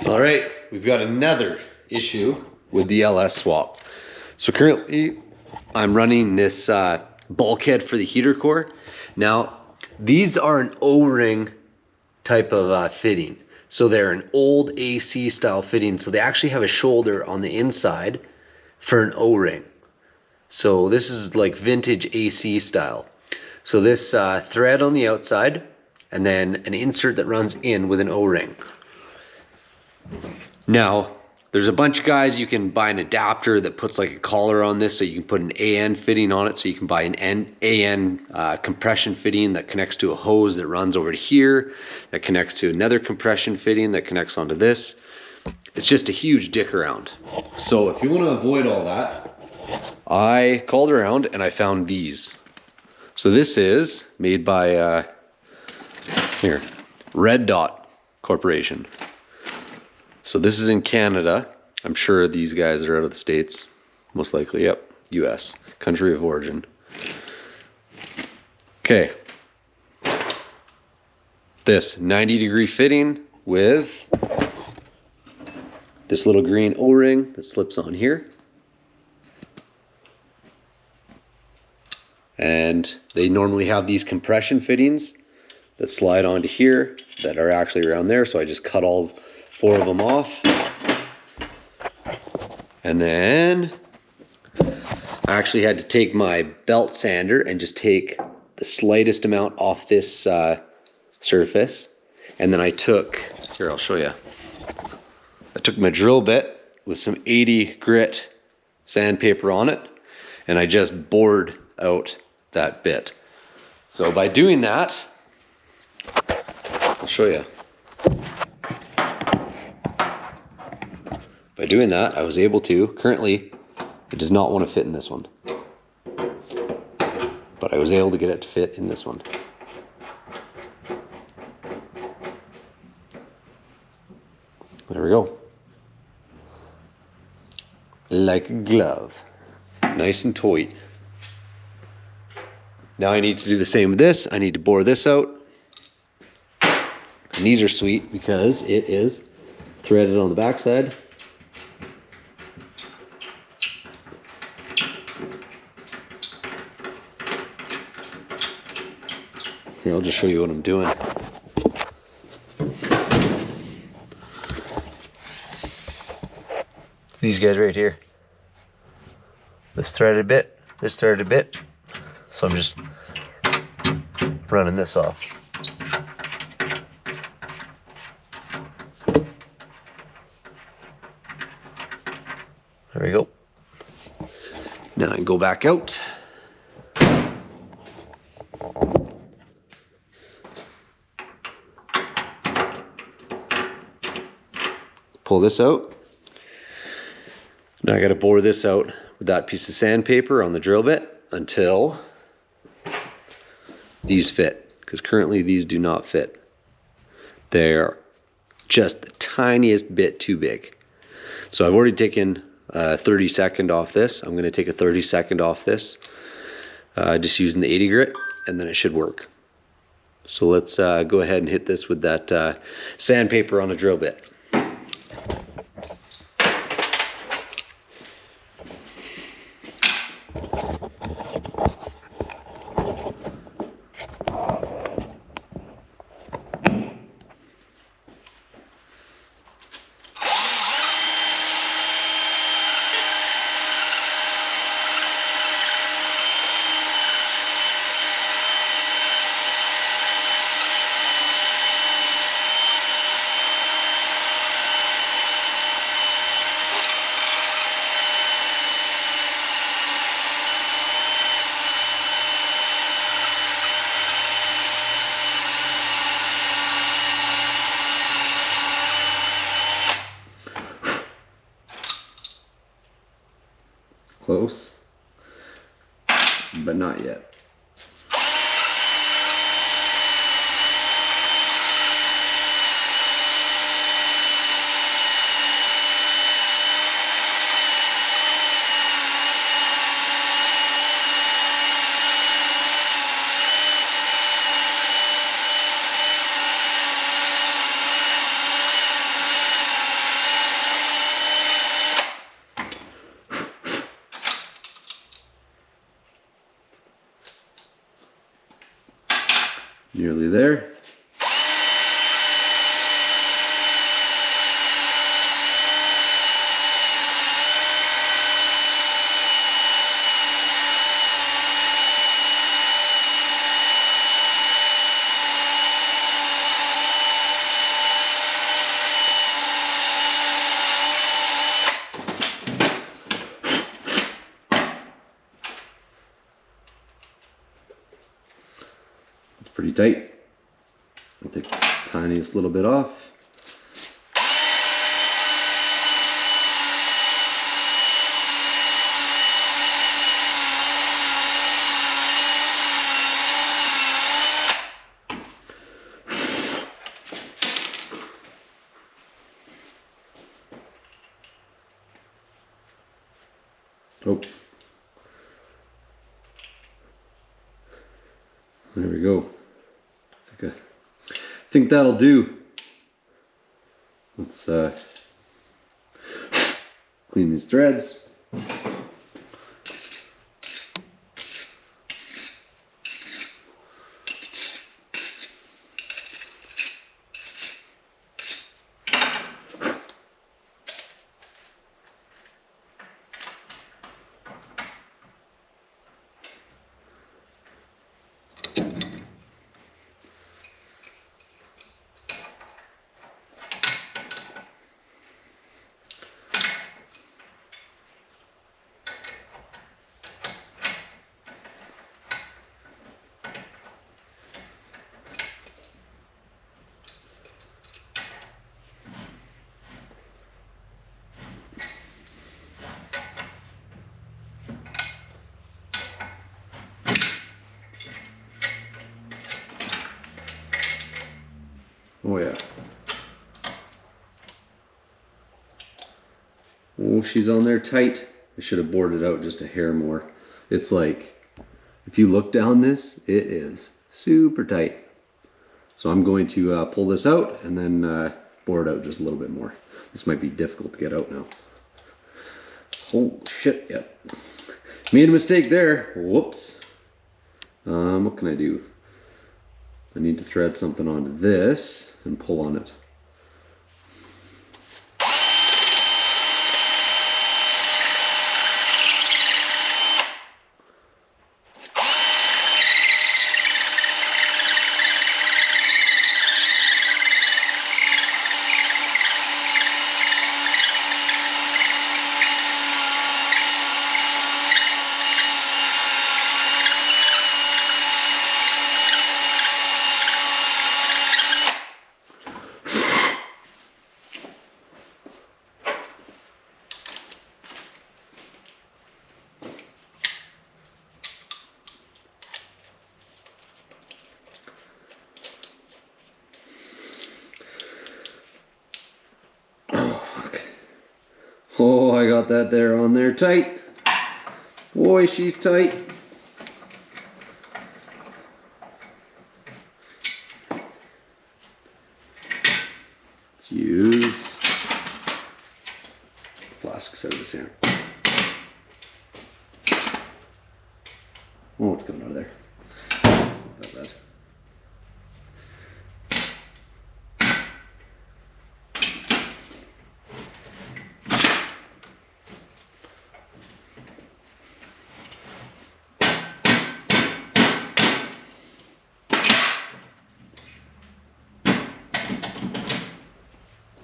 All right, we've got another issue with the LS swap. So currently I'm running this bulkhead for the heater core. Now, these are an O-ring type of fitting. So they're an old AC style fitting. So they actually have a shoulder on the inside for an O-ring. So this is like vintage AC style. So this thread on the outside and then an insert that runs in with an O-ring. Now, there's a bunch of guys, you can buy an adapter that puts like a collar on this so you can put an AN fitting on it. So you can buy an AN compression fitting that connects to a hose that runs over to here, that connects to another compression fitting that connects onto this. It's just a huge dick around. So if you want to avoid all that, I called around and I found these. So this is made by Red Dot Corporation. So this is in Canada. I'm sure these guys are out of the States. Most likely, yep, US, country of origin. Okay. This 90-degree fitting with this little green O-ring that slips on here. And they normally have these compression fittings that slide onto here that are actually around there. So I just cut all 4 of them off. And then I actually had to take my belt sander and just take the slightest amount off this surface. And then I took, here I'll show you. I took my drill bit with some 80 grit sandpaper on it and I just bored out that bit. So by doing that, I'll show you. By doing that, I was able to, currently, it does not want to fit in this one. But I was able to get it to fit in this one. There we go. Like a glove. Nice and tight. Now I need to do the same with this. I need to bore this out. And these are sweet because it is threaded on the backside. Here, I'll just show you what I'm doing. It's these guys right here. This threaded bit, this threaded bit. So I'm just running this off. There we go. Now I can go back out. Pull this out. Now I got to bore this out with that piece of sandpaper on the drill bit until these fit, because currently these do not fit. They're just the tiniest bit too big. So I've already taken a 30-second off this. I'm going to take a 30-second off this, just using the 80 grit, and then it should work. So let's go ahead and hit this with that sandpaper on a drill bit. Close, but not yet. Nearly there. It's pretty tight. I'll take the tiniest little bit off. Oh, there we go. I think that'll do. Let's clean these threads. Oh yeah. Oh, she's on there tight. I should have bored it out just a hair more. It's like, if you look down this, it is super tight. So I'm going to pull this out and then bore it out just a little bit more. This might be difficult to get out now. Holy shit, yep. Made a mistake there. Whoops. What can I do? I need to thread something onto this and pull on it. Oh, I got that there on there tight. Boy, she's tight. Let's use plastic side of this here. Oh, it's coming out of there. Not that bad.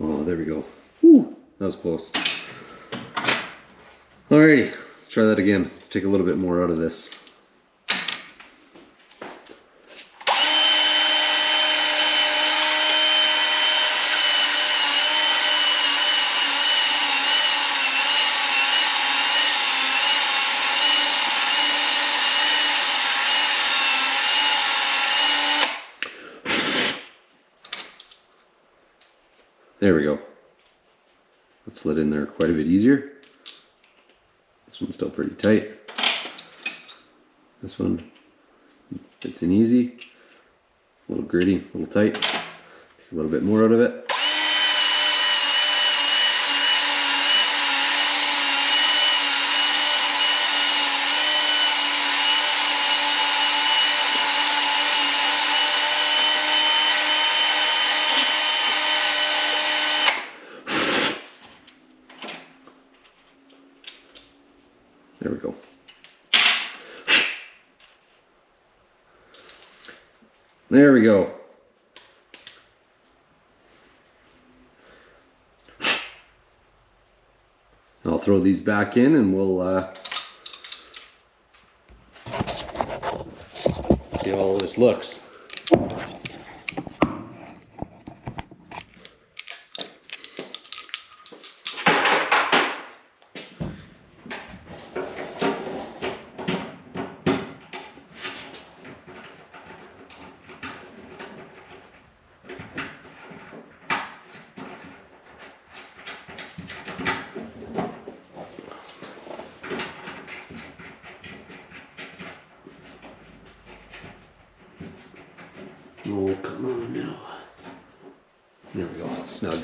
Oh, there we go. Whew, that was close. Alrighty, let's try that again. Let's take a little bit more out of this. There we go. That slid in there quite a bit easier. This one's still pretty tight. This one fits in easy. A little gritty, a little tight. Take a little bit more out of it. There we go. There we go. I'll throw these back in and we'll see how all this looks. Oh, come on now. There we go, snug.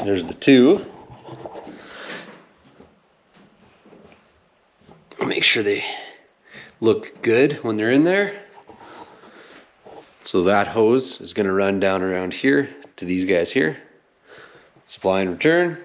There's the two. Make sure they look good when they're in there. So that hose is going to run down around here to these guys here. Supply and return.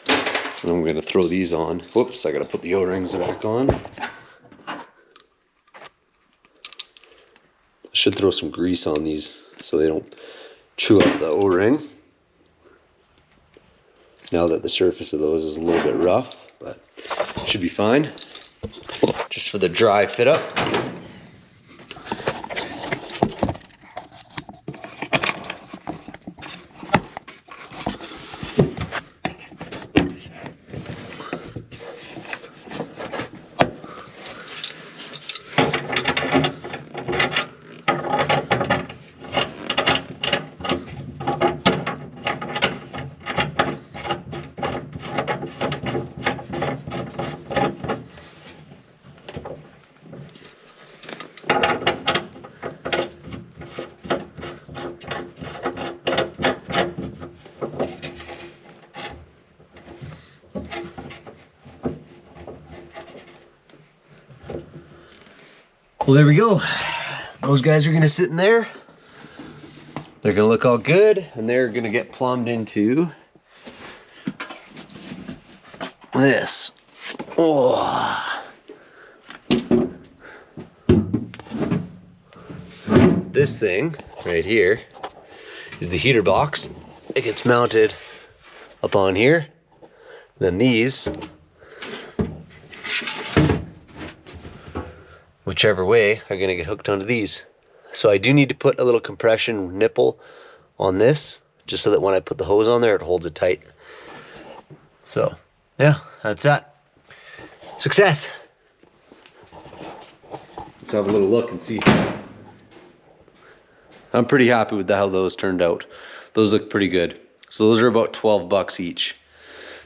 And I'm going to throw these on. Whoops, I got to put the O-rings back on. I should throw some grease on these so they don't chew up the O-ring. Now that the surface of those is a little bit rough, but should be fine. Just for the dry fit up. Well, there we go. Those guys are gonna sit in there. They're gonna look all good, and they're gonna get plumbed into this. Oh. This thing right here is the heater box. It gets mounted up on here. Then these, whichever way, are gonna get hooked onto these. So I do need to put a little compression nipple on this, just so that when I put the hose on there, it holds it tight. So yeah, that's that. Success. Let's have a little look and see. I'm pretty happy with how those turned out. Those look pretty good. So those are about 12 bucks each.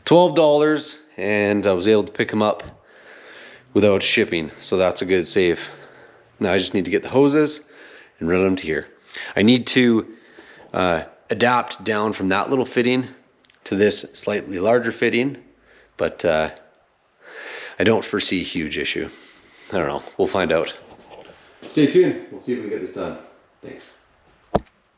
$12, and I was able to pick them up without shipping, so that's a good save. Now I just need to get the hoses and run them to here. I need to adapt down from that little fitting to this slightly larger fitting, but I don't foresee a huge issue. I don't know, we'll find out. Stay tuned, we'll see if we can get this done. Thanks.